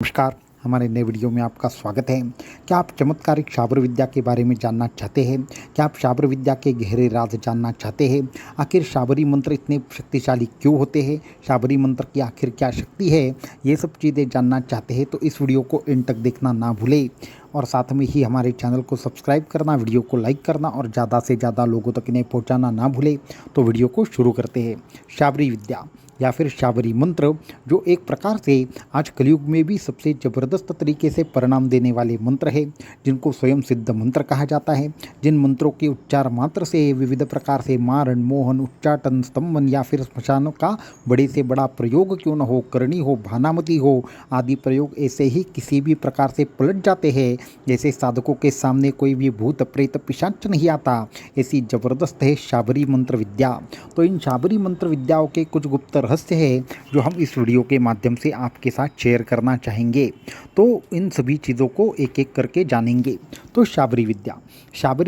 नमस्कार। हमारे नए वीडियो में आपका स्वागत है। क्या आप चमत्कारिक शाबर विद्या के बारे में जानना चाहते हैं? क्या आप शाबर विद्या के गहरे राज जानना चाहते हैं? आखिर शाबरी मंत्र इतने शक्तिशाली क्यों होते हैं? शाबरी मंत्र की आखिर क्या शक्ति है? ये सब चीज़ें जानना चाहते हैं तो इस वीडियो को एंड तक देखना ना भूलें और साथ में ही हमारे चैनल को सब्सक्राइब करना, वीडियो को लाइक करना और ज़्यादा से ज़्यादा लोगों तक इन्हें पहुँचाना ना भूलें। तो वीडियो को शुरू करते हैं। शाबरी विद्या या फिर शाबरी मंत्र, जो एक प्रकार से आज कलयुग में भी सबसे ज़बरदस्त तरीके से परिणाम देने वाले मंत्र है, जिनको स्वयं सिद्ध मंत्र कहा जाता है। जिन मंत्रों के उच्चार मात्र से विविध प्रकार से मारण, मोहन, उच्चाटन, स्तंभन या फिर स्मशानों का बड़े से बड़ा प्रयोग क्यों न हो, करनी हो, भानामती हो आदि प्रयोग ऐसे ही किसी भी प्रकार से पलट जाते हैं जैसे साधकों के सामने कोई भी भूत प्रेत पिशाच नहीं आता। ऐसी ज़बरदस्त है शाबरी मंत्र विद्या। तो इन शाबरी मंत्र विद्याओं के कुछ गुप्त रहस्य है जो हम इस वीडियो के माध्यम से आपके साथ शेयर करना चाहेंगे। तो इन सभी चीज़ों को एक एक करके जानेंगे। तो शाबरी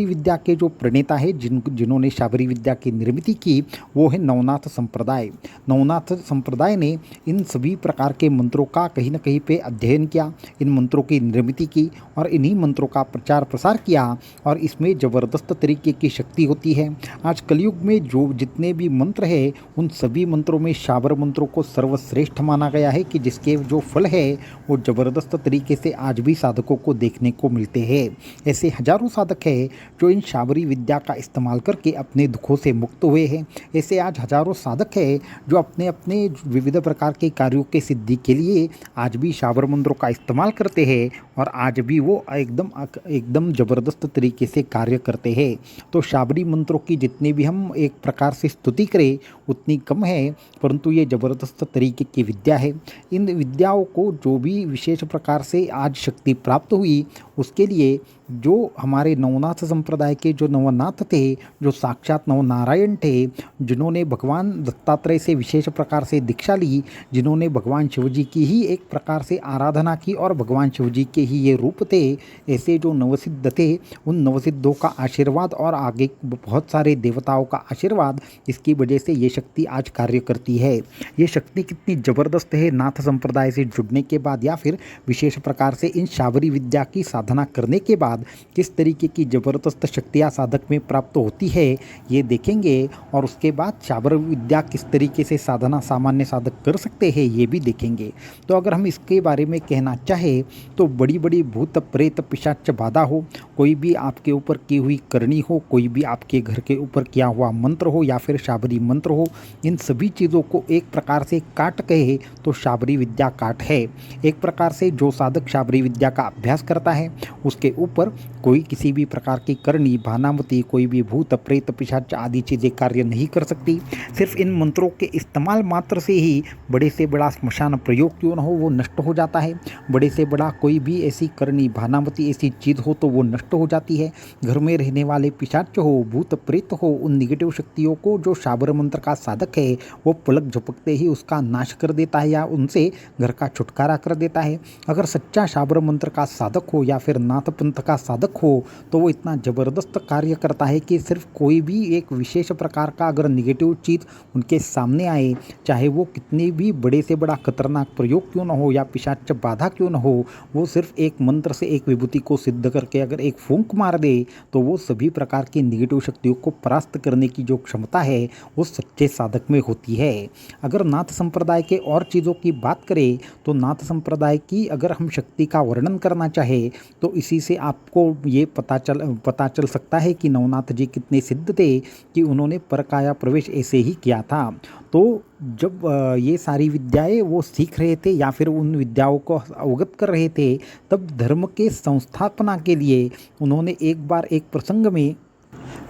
विद्या के जो प्रणेता है, जिन्होंने शाबरी विद्या की निर्मित की, वो है नवनाथ संप्रदाय। नवनाथ संप्रदाय ने इन सभी प्रकार के मंत्रों का कहीं न कहीं पे अध्ययन किया, इन मंत्रों की निर्मित की और इन्हीं मंत्रों का प्रचार प्रसार किया और इसमें ज़बरदस्त तरीके की शक्ति होती है। आज कलयुग में जो जितने भी मंत्र है, उन सभी मंत्रों में शाबर मंत्रों को सर्वश्रेष्ठ माना गया है कि जिसके जो फल है वो ज़बरदस्त तरीके से आज भी साधकों को देखने को मिलते हैं। ऐसे हजारों साधक हैं जो इन शाबरी विद्या का इस्तेमाल करके अपने दुखों से मुक्त हुए हैं। ऐसे आज हजारों साधक हैं जो अपने अपने विविध प्रकार के कार्यों के सिद्धि के लिए आज भी शाबर मंत्रों का इस्तेमाल करते हैं और आज भी वो एकदम ज़बरदस्त तरीके से कार्य करते हैं। तो शाबरी मंत्रों की जितनी भी हम एक प्रकार से स्तुति करें उतनी कम है, परंतु ये ज़बरदस्त तरीके की विद्या है। इन विद्याओं को जो भी विशेष प्रकार से आज शक्ति प्राप्त हुई, उसके लिए जो हमारे नवनाथ संप्रदाय के जो नवनाथ थे, जो साक्षात नवनारायण थे, जिन्होंने भगवान दत्तात्रेय से विशेष प्रकार से दीक्षा ली, जिन्होंने भगवान शिवजी की ही एक प्रकार से आराधना की और भगवान शिवजी के ही ये रूप थे, ऐसे जो नवसिद्ध थे, उन नवसिद्धों का आशीर्वाद और आगे बहुत सारे देवताओं का आशीर्वाद, इसकी वजह से ये शक्ति आज कार्य करती है। ये शक्ति कितनी ज़बरदस्त है नाथ संप्रदाय से जुड़ने के बाद या फिर विशेष प्रकार से इन शाबरी विद्या की साधना करने के बाद किस तरीके की ज़बरदस्त शक्तियाँ साधक में प्राप्त होती है, ये देखेंगे। और उसके बाद शाबर विद्या किस तरीके से साधना सामान्य साधक कर सकते हैं, ये भी देखेंगे। तो अगर हम इसके बारे में कहना चाहें तो बड़ी बड़ी भूत प्रेत पिशाच बाधा हो, कोई भी आपके ऊपर की हुई करनी हो, कोई भी आपके घर के ऊपर किया हुआ मंत्र हो या फिर शाबरी मंत्र हो, इन सभी चीज़ों को एक प्रकार से काट कहे तो शाबरी विद्या काट है। एक प्रकार से जो साधक शाबरी विद्या का अभ्यास करता है उसके ऊपर कोई किसी भी प्रकार की करनी, भानामती, कोई भी भूत प्रेत पिशाच आदि चीज़ें कार्य नहीं कर सकती। सिर्फ इन मंत्रों के इस्तेमाल मात्र से ही बड़े से बड़ा स्मशान प्रयोग क्यों न हो वो नष्ट हो जाता है। बड़े से बड़ा कोई भी ऐसी करनी, भानामती ऐसी चीज़ हो तो वो नष्ट हो जाती है। घर में रहने वाले पिशाच हो, भूत प्रेत हो, उन निगेटिव शक्तियों को जो शाबर मंत्र का साधक है वो पलक झपकते ही उसका नाश कर देता है या उनसे घर का छुटकारा कर देता है। अगर सच्चा शाबर मंत्र का साधक हो या फिर नाथ पंथ का साधक हो तो वो इतना ज़बरदस्त कार्य करता है कि सिर्फ कोई भी एक विशेष प्रकार का अगर निगेटिव चीज़ उनके सामने आए, चाहे वो कितनी भी बड़े से बड़ा खतरनाक प्रयोग क्यों न हो या पिशाच बाधा क्यों न हो, वो सिर्फ एक मंत्र से एक विभूति को सिद्ध करके अगर एक फूंक मार दे तो वो सभी प्रकार की निगेटिव शक्तियों को परास्त करने की जो क्षमता है वो सच्चे साधक में होती है। अगर नाथ संप्रदाय के और चीज़ों की बात करें तो नाथ संप्रदाय की अगर हम शक्ति का वर्णन करना चाहे तो इसी से आपको ये पता चल सकता है कि नवनाथ जी कितने सिद्ध थे कि उन्होंने परकाया प्रवेश ऐसे ही किया था। तो जब ये सारी विद्याएं वो सीख रहे थे या फिर उन विद्याओं को अवगत कर रहे थे, तब धर्म के संस्थापना के लिए उन्होंने एक बार एक प्रसंग में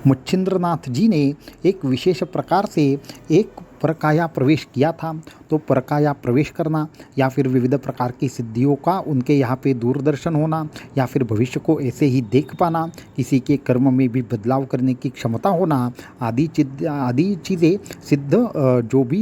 मच्छिंद्रनाथ जी ने एक विशेष प्रकार से एक परकाया प्रवेश किया था। तो परकाया प्रवेश करना या फिर विविध प्रकार की सिद्धियों का उनके यहाँ पे दूरदर्शन होना या फिर भविष्य को ऐसे ही देख पाना, किसी के कर्म में भी बदलाव करने की क्षमता होना आदि चीज़ें सिद्ध जो भी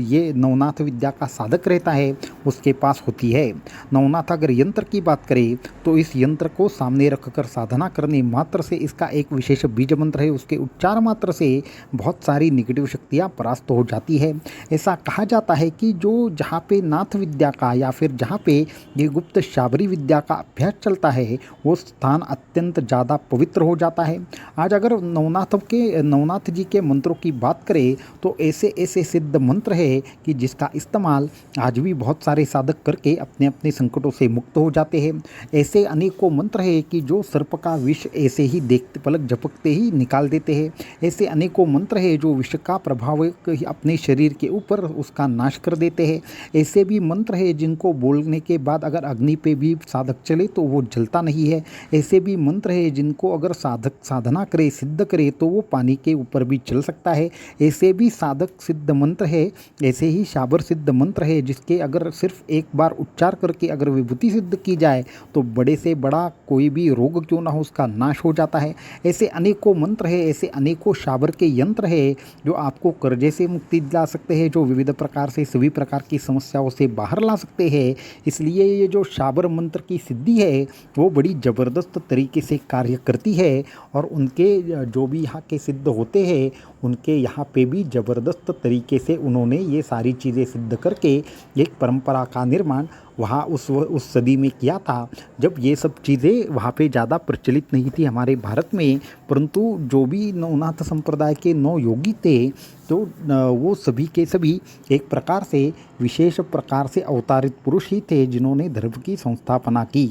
ये नवनाथ विद्या का साधक रहता है उसके पास होती है। नवनाथ अगर यंत्र की बात करें तो इस यंत्र को सामने रखकर साधना करने मात्र से, इसका एक विशेष बीज मंत्र है, उसके उच्चार मात्र से बहुत सारी निगेटिव शक्तियाँ परास्त हो जाती है। ऐसा कहा जाता जाता है कि जो जहाँ पे नाथ विद्या का या फिर जहाँ पे ये गुप्त शाबरी विद्या का अभ्यास चलता है वो स्थान अत्यंत ज़्यादा पवित्र हो जाता है। आज अगर नवनाथ जी के मंत्रों की बात करें तो ऐसे ऐसे सिद्ध मंत्र है कि जिसका इस्तेमाल आज भी बहुत सारे साधक करके अपने अपने संकटों से मुक्त हो जाते हैं। ऐसे अनेकों मंत्र है कि जो सर्प का विष ऐसे ही देखते पलक झपकते ही निकाल देते हैं। ऐसे अनेकों मंत्र है जो विष का प्रभाव अपने शरीर के ऊपर उसका नाश कर देते हैं। ऐसे भी मंत्र है जिनको बोलने के बाद अगर अग्नि पे भी साधक चले तो वो जलता नहीं है। ऐसे भी मंत्र है जिनको अगर साधक साधना करे सिद्ध करे तो वो पानी के ऊपर भी चल सकता है। ऐसे भी साधक सिद्ध मंत्र है, ऐसे ही शाबर सिद्ध मंत्र है जिसके अगर सिर्फ एक बार उच्चार करके अगर विभूति सिद्ध की जाए तो बड़े से बड़ा कोई भी रोग क्यों ना हो उसका नाश हो जाता है। ऐसे अनेकों मंत्र है, ऐसे अनेकों शाबर के यंत्र है जो आपको कर्जे से मुक्ति दिला सकते हैं, जो विविध प्रकार से सभी प्रकार की समस्याओं से बाहर ला सकते हैं। इसलिए ये जो शाबर मंत्र की सिद्धि है वो बड़ी ज़बरदस्त तरीके से कार्य करती है और उनके जो भी यहाँ के सिद्ध होते हैं उनके यहाँ पे भी ज़बरदस्त तरीके से उन्होंने ये सारी चीज़ें सिद्ध करके एक परंपरा का निर्माण वहाँ उस सदी में किया था जब ये सब चीज़ें वहाँ पे ज़्यादा प्रचलित नहीं थी हमारे भारत में। परंतु जो भी नवनाथ संप्रदाय के 9 योगी थे तो वो सभी के सभी एक प्रकार से विशेष प्रकार से अवतारित पुरुष ही थे जिन्होंने धर्म की संस्थापना की।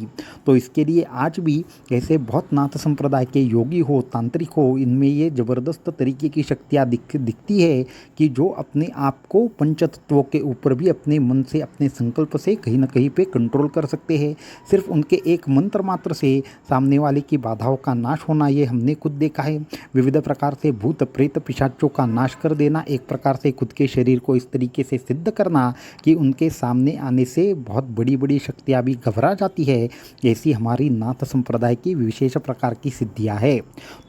तो इसके लिए आज भी ऐसे बहुत नाथ संप्रदाय के योगी हो तांत्रिक हो इनमें ये ज़बरदस्त तरीके की शक्तियाँ दिखती है कि जो अपने आप को पंचतत्वों के ऊपर भी अपने मन से अपने संकल्प से कहीं ना कहीं पे कंट्रोल कर सकते हैं। सिर्फ उनके एक मंत्र मात्र से सामने वाले की बाधाओं का नाश होना ये हमने खुद देखा है। विविध प्रकार से भूत प्रेत पिशाचों का नाश कर देना, एक प्रकार से खुद के शरीर को इस तरीके से सिद्ध करना कि उनके सामने आने से बहुत बड़ी बड़ी शक्तियाँ भी घबरा जाती है। ऐसी हमारी नाथ संप्रदाय की विशेष प्रकार की सिद्धियाँ है।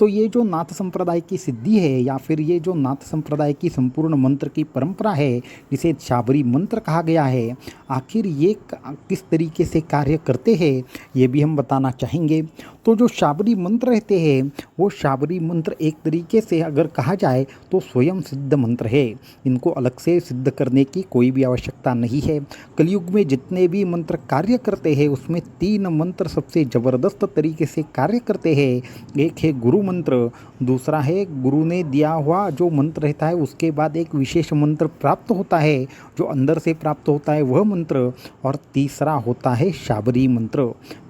तो ये जो नाथ संप्रदाय की सिद्धि है या फिर ये जो नाथ संप्रदाय की संपूर्ण मंत्र की परंपरा है जिसे शाबरी मंत्र कहा गया है, आखिर ये किस तरीके से कार्य करते हैं ये भी हम बताना चाहेंगे। तो जो शाबरी मंत्र रहते हैं वो शाबरी मंत्र एक तरीके से अगर कहा जाए तो स्वयं सिद्ध मंत्र है। इनको अलग से सिद्ध करने की कोई भी आवश्यकता नहीं है। कलयुग में जितने भी मंत्र कार्य करते हैं उसमें 3 मंत्र सबसे ज़बरदस्त तरीके से कार्य करते हैं। एक है गुरु मंत्र, दूसरा है गुरु ने दिया हुआ जो मंत्र रहता है उसके बाद एक विशेष मंत्र प्राप्त होता है जो अंदर से प्राप्त होता है वह मंत्र, और तीसरा होता है शाबरी मंत्र।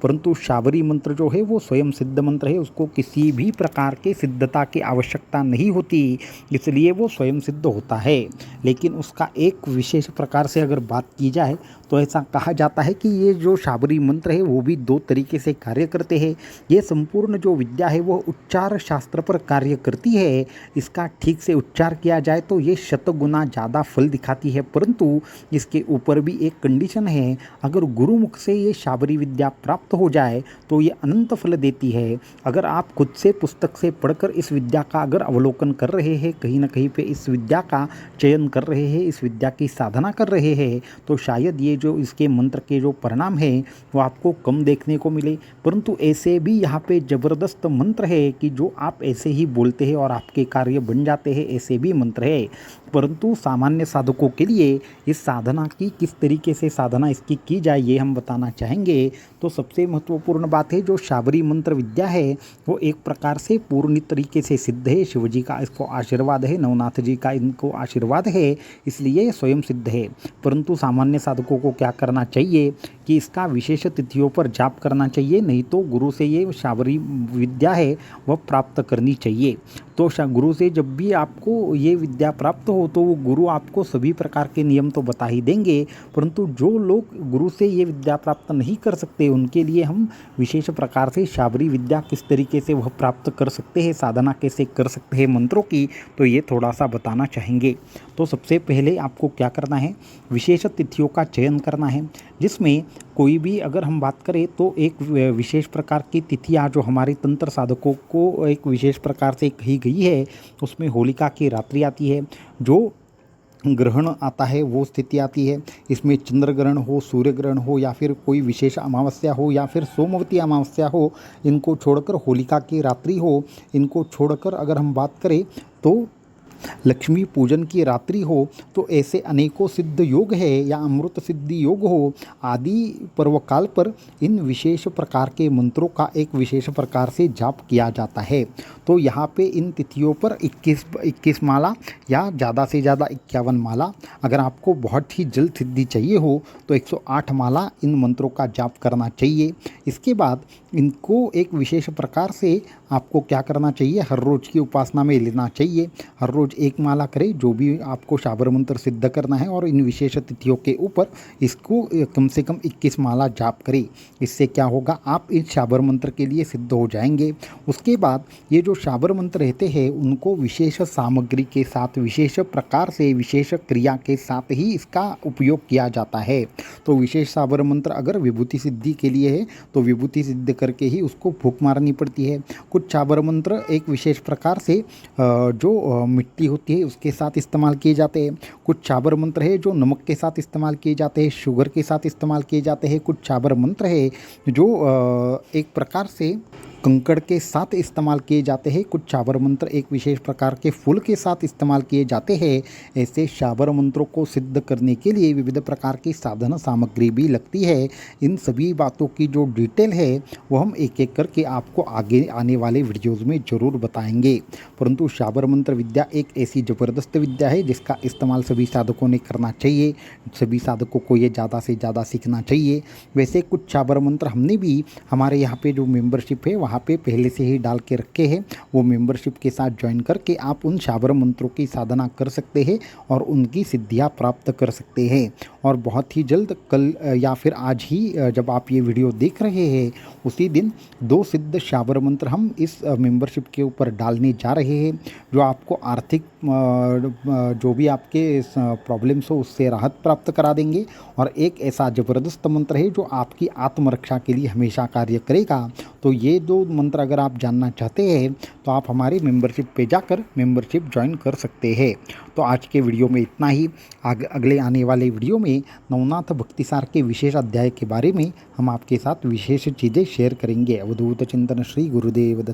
परंतु शाबरी मंत्र जो है वो स्वयं सिद्ध मंत्र है, उसको किसी भी प्रकार के सिद्धता की आवश्यकता नहीं होती, इसलिए वो स्वयं सिद्ध होता है। लेकिन उसका एक विशेष प्रकार से अगर बात की जाए तो ऐसा कहा जाता है कि ये जो शाबरी मंत्र है वो भी 2 तरीके से कार्य करते हैं। ये संपूर्ण जो विद्या है वो उच्चार शास्त्र पर कार्य करती है। इसका ठीक से उच्चार किया जाए तो ये 100 गुना ज़्यादा फल दिखाती है, परंतु इसके ऊपर भी एक कंडीशन है। अगर गुरुमुख से ये शाबरी विद्या प्राप्त हो जाए तो ये अनंत फल देती है। अगर आप खुद से पुस्तक से पढ़कर इस विद्या का अगर अवलोकन कर रहे हैं, कहीं ना कहीं पे इस विद्या का चयन कर रहे हैं, इस विद्या की साधना कर रहे हैं, तो शायद ये जो इसके मंत्र के जो परिणाम है वो आपको कम देखने को मिले। परंतु ऐसे भी यहाँ पे ज़बरदस्त मंत्र है कि जो आप ऐसे ही बोलते हैं और आपके कार्य बन जाते हैं, ऐसे भी मंत्र है। परंतु सामान्य साधकों के लिए इस साधना की किस तरीके से साधना इसकी की जाए ये हम बताना चाहेंगे। तो सबसे महत्वपूर्ण बात है जो शाबरी मंत्र विद्या है वो एक प्रकार से पूर्ण तरीके से सिद्ध है। शिव जी का इसको आशीर्वाद है, नवनाथ जी का इनको आशीर्वाद है, इसलिए स्वयं सिद्ध है। परंतु सामान्य साधकों को क्या करना चाहिए कि इसका विशेष तिथियों पर जाप करना चाहिए, नहीं तो गुरु से ये शाबरी विद्या है वह प्राप्त करनी चाहिए। तो गुरु से जब भी आपको ये विद्या प्राप्त हो तो वो गुरु आपको सभी प्रकार के नियम तो बता ही देंगे, परंतु जो लोग गुरु से ये विद्या प्राप्त नहीं कर सकते उनके लिए हम विशेष प्रकार से शाबरी विद्या किस तरीके से वह प्राप्त कर सकते हैं, साधना कैसे कर सकते हैं मंत्रों की, तो ये थोड़ा सा बताना चाहेंगे। तो सबसे पहले आपको क्या करना है, विशेष तिथियों का चयन करना है जिसमें कोई भी अगर हम बात करें तो एक विशेष प्रकार की तिथियाँ जो हमारे तंत्र साधकों को एक विशेष प्रकार से कही गई है, उसमें होलिका की रात्रि आती है, जो ग्रहण आता है वो स्थिति आती है। इसमें चंद्र ग्रहण हो, सूर्य ग्रहण हो या फिर कोई विशेष अमावस्या हो या फिर सोमवती अमावस्या हो, इनको छोड़कर होलिका की रात्रि हो, इनको छोड़कर अगर हम बात करें तो लक्ष्मी पूजन की रात्रि हो तो ऐसे अनेकों सिद्ध योग है या अमृत सिद्धि योग हो आदि पर्वकाल पर इन विशेष प्रकार के मंत्रों का एक विशेष प्रकार से जाप किया जाता है। तो यहाँ पे इन तिथियों पर 21 माला या ज़्यादा से ज़्यादा 51 माला, अगर आपको बहुत ही जल्द सिद्धि चाहिए हो तो 108 माला इन मंत्रों का जाप करना चाहिए। इसके बाद इनको एक विशेष प्रकार से आपको क्या करना चाहिए, हर रोज़ की उपासना में लेना चाहिए। हर रोज़ एक माला करें जो भी आपको शाबर मंत्र सिद्ध करना है, और इन विशेष तिथियों के ऊपर इसको कम से कम 21 माला जाप करें। इससे क्या होगा, आप इस शाबर मंत्र के लिए सिद्ध हो जाएंगे। उसके बाद ये जो शाबर मंत्र रहते हैं उनको विशेष सामग्री के साथ, विशेष प्रकार से, विशेष क्रिया के साथ ही इसका उपयोग किया जाता है। तो विशेष शाबर मंत्र अगर विभूति सिद्धि के लिए है तो विभूति सिद्ध करके ही उसको फूंक मारनी पड़ती है। कुछ शाबर मंत्र एक विशेष प्रकार से जो मिट्टी होती है उसके साथ इस्तेमाल किए जाते हैं। कुछ शाबर मंत्र है जो नमक के साथ इस्तेमाल किए जाते हैं, शुगर के साथ इस्तेमाल किए जाते हैं। कुछ शाबर मंत्र है जो एक प्रकार से कंकड़ के साथ इस्तेमाल किए जाते हैं। कुछ शाबर मंत्र एक विशेष प्रकार के फूल के साथ इस्तेमाल किए जाते हैं। ऐसे शाबर मंत्रों को सिद्ध करने के लिए विविध प्रकार की साधन सामग्री भी लगती है। इन सभी बातों की जो डिटेल है वो हम एक एक करके आपको आगे आने वाले वीडियोज़ में ज़रूर बताएंगे। परंतु शाबर मंत्र विद्या एक ऐसी ज़बरदस्त विद्या है जिसका इस्तेमाल सभी साधकों ने करना चाहिए। सभी साधकों को ये ज़्यादा से ज़्यादा सीखना चाहिए। वैसे कुछ शाबर मंत्र हमने भी हमारे यहाँ पे जो मेंबरशिप है वहाँ पे पहले से ही डाल के रखे हैं। वो मेंबरशिप के साथ ज्वाइन करके आप उन शाबर मंत्रों की साधना कर सकते हैं और उनकी सिद्धियां प्राप्त कर सकते हैं। और बहुत ही जल्द कल या फिर आज ही जब आप ये वीडियो देख रहे हैं उसी दिन 2 सिद्ध शाबर मंत्र हम इस मेंबरशिप के ऊपर डालने जा रहे हैं, जो आपको आर्थिक जो भी आपके प्रॉब्लम्स हो उससे राहत प्राप्त करा देंगे। और एक ऐसा ज़बरदस्त मंत्र है जो आपकी आत्मरक्षा के लिए हमेशा कार्य करेगा। तो ये 2 मंत्र अगर आप जानना चाहते हैं तो आप हमारी मेंबरशिप पे जाकर मेंबरशिप ज्वाइन कर सकते हैं। तो आज के वीडियो में इतना ही। अगले आने वाले वीडियो में नवनाथ भक्तिसार के विशेष अध्याय के बारे में हम आपके साथ विशेष चीज़ें शेयर करेंगे। अवधूत चिंतन श्री गुरुदेव दत्त।